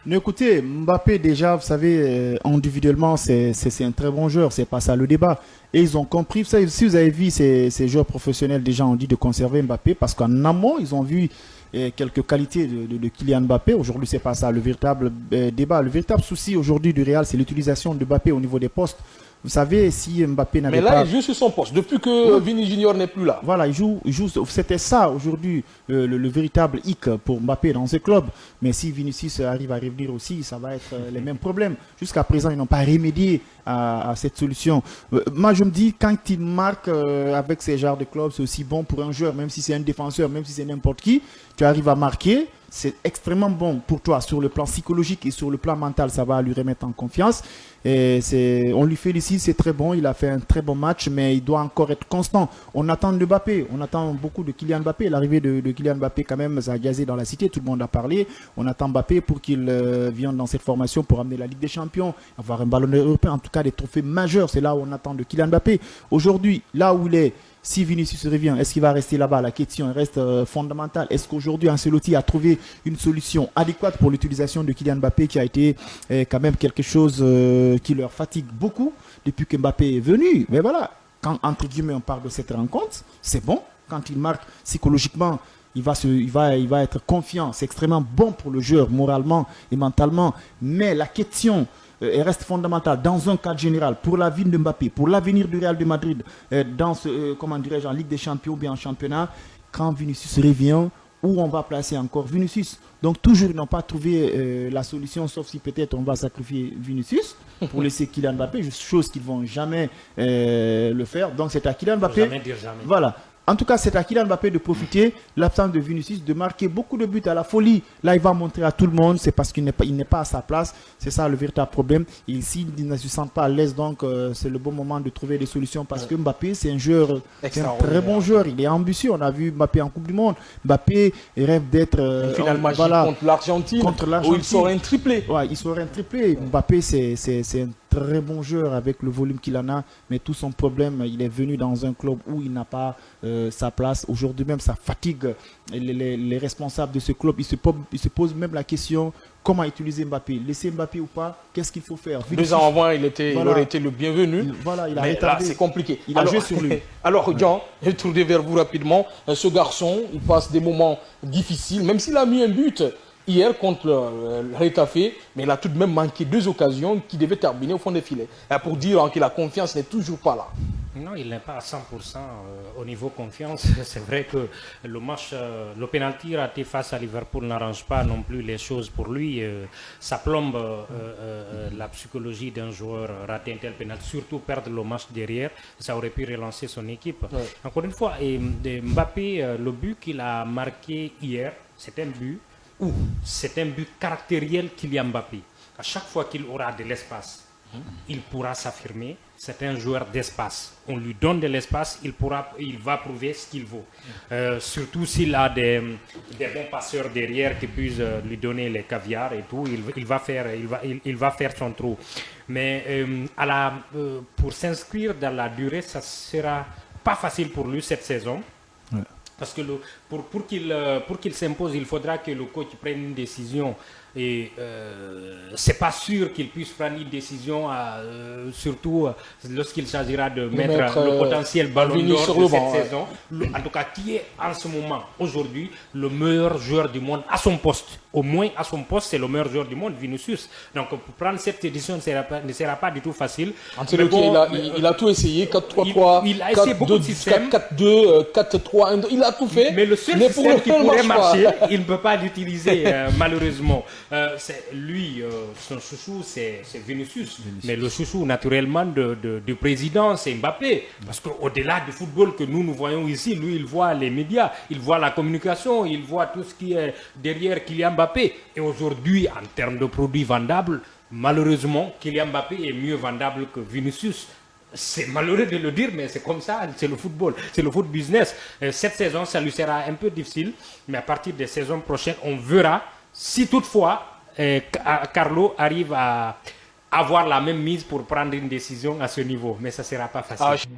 Mais écoutez, Mbappé, déjà, vous savez, individuellement, c'est un très bon joueur. C'est pas ça le débat. Et ils ont compris. Vous savez, si vous avez vu ces joueurs professionnels, déjà, ont dit de conserver Mbappé parce qu'en amont, ils ont vu quelques qualités de Kylian Mbappé. Aujourd'hui, c'est pas ça le véritable débat. Le véritable souci aujourd'hui du Real, c'est l'utilisation de Mbappé au niveau des postes. Vous savez, si Mbappé n'avait pas... Mais là, il joue sur son poste, depuis que Vini Junior n'est plus là. Voilà, il joue c'était ça aujourd'hui, le véritable hic pour Mbappé dans ce club. Mais si Vinicius arrive à revenir aussi, ça va être les mêmes problèmes. Jusqu'à présent, ils n'ont pas remédié à cette solution. Moi, je me dis, quand il marque avec ces genres de clubs, c'est aussi bon pour un joueur, même si c'est un défenseur, même si c'est n'importe qui, tu arrives à marquer. C'est extrêmement bon pour toi sur le plan psychologique et sur le plan mental, ça va lui remettre en confiance. Et on lui félicite, c'est très bon, il a fait un très bon match, mais il doit encore être constant. On attend de Mbappé, on attend beaucoup de Kylian Mbappé. L'arrivée de Kylian Mbappé, quand même, ça a gazé dans la cité, tout le monde a parlé. On attend Mbappé pour qu'il vienne dans cette formation pour amener la Ligue des Champions, avoir un ballon européen, en tout cas des trophées majeurs. C'est là où on attend de Kylian Mbappé. Aujourd'hui, là où il est, si Vinicius revient, est-ce qu'il va rester là-bas? La question reste fondamentale. Est-ce qu'aujourd'hui, Ancelotti a trouvé une solution adéquate pour l'utilisation de Kylian Mbappé qui a été quand même quelque chose qui leur fatigue beaucoup depuis que Mbappé est venu? Mais voilà, quand entre guillemets on parle de cette rencontre, c'est bon. Quand il marque psychologiquement, il va être confiant. C'est extrêmement bon pour le joueur, moralement et mentalement. Mais la question... elle reste fondamentale dans un cadre général pour la vie de Mbappé, pour l'avenir du Real de Madrid, dans comment dirais-je, en Ligue des Champions ou bien en championnat, quand Vinicius revient, où on va placer encore Vinicius. Donc toujours, ils n'ont pas trouvé la solution, sauf si peut-être on va sacrifier Vinicius pour laisser Kylian Mbappé, chose qu'ils ne vont jamais le faire. Donc c'est à Kylian Mbappé. Jamais dire jamais. Voilà. En tout cas, c'est à Kylian Mbappé de profiter, l'absence de Vinicius, de marquer beaucoup de buts à la folie. Là, il va montrer à tout le monde, c'est parce qu'il n'est pas à sa place. C'est ça le véritable problème. Et s'il ne se sent pas à l'aise, donc c'est le bon moment de trouver des solutions parce que Mbappé, c'est un joueur, c'est un très bon joueur. Il est ambitieux. On a vu Mbappé en Coupe du Monde. Mbappé rêve d'être finale magique contre l'Argentine, où il sort un triplé. Ouais, il sort un triplé. Mbappé, c'est un très bon joueur avec le volume qu'il en a, mais tout son problème, il est venu dans un club où il n'a pas sa place. Aujourd'hui même, ça fatigue les responsables de ce club. Ils se posent même la question, comment utiliser Mbappé? Laisser Mbappé ou pas? Qu'est-ce qu'il faut faire? 2 ans avant, il aurait été le bienvenu. Il a mais retardé. là, c'est compliqué. Il a joué sur lui. Alors, Jean, je vais tourner vers vous rapidement. Ce garçon, il passe des moments difficiles, même s'il a mis un but hier contre le Retafe, mais il a tout de même manqué 2 occasions qui devaient terminer au fond des filets. Pour dire que la confiance n'est toujours pas là. Non, il n'est pas à 100% au niveau confiance. C'est vrai que le match, le penalty raté face à Liverpool n'arrange pas non plus les choses pour lui. Ça plombe la psychologie d'un joueur raté un tel penalty, surtout perdre le match derrière. Ça aurait pu relancer son équipe. Ouais. Encore une fois, Mbappé, le but qu'il a marqué hier, c'est un but caractériel Kylian Mbappé. À chaque fois qu'il aura de l'espace, il pourra s'affirmer. C'est un joueur d'espace. On lui donne de l'espace, il va prouver ce qu'il vaut. Surtout s'il a des bons passeurs derrière qui puissent lui donner les caviars et tout, il va faire son trou. Mais pour s'inscrire dans la durée, ça sera pas facile pour lui cette saison. Ouais. Parce que pour qu'il s'impose, il faudra que le coach prenne une décision. Et c'est pas sûr qu'il puisse prendre une décision, surtout lorsqu'il s'agira de mettre le potentiel ballon d'or de cette saison. En tout cas, qui est en ce moment, aujourd'hui, le meilleur joueur du monde à son poste. Au moins à son poste, c'est le meilleur joueur du monde, Vinicius. Donc pour prendre cette édition ne sera pas du tout facile. Il a tout essayé, 4-3-3, il a essayé beaucoup de systèmes. 4-4-2, 4-3-1, il a tout fait. Mais le seul système qui pourrait marcher, il ne peut pas l'utiliser malheureusement. Son chouchou, c'est Vinicius. Mais le chouchou, naturellement, du président, c'est Mbappé. Parce qu'au-delà du football que nous voyons ici, lui, il voit les médias, il voit la communication, il voit tout ce qui est derrière Kylian Mbappé. Et aujourd'hui, en termes de produits vendables, malheureusement, Kylian Mbappé est mieux vendable que Vinicius. C'est malheureux de le dire, mais c'est comme ça, c'est le football, c'est le foot business. Cette saison, ça lui sera un peu difficile, mais à partir des saisons prochaines, on verra si toutefois Carlo arrive à avoir la même mise pour prendre une décision à ce niveau. Mais ça ne sera pas facile.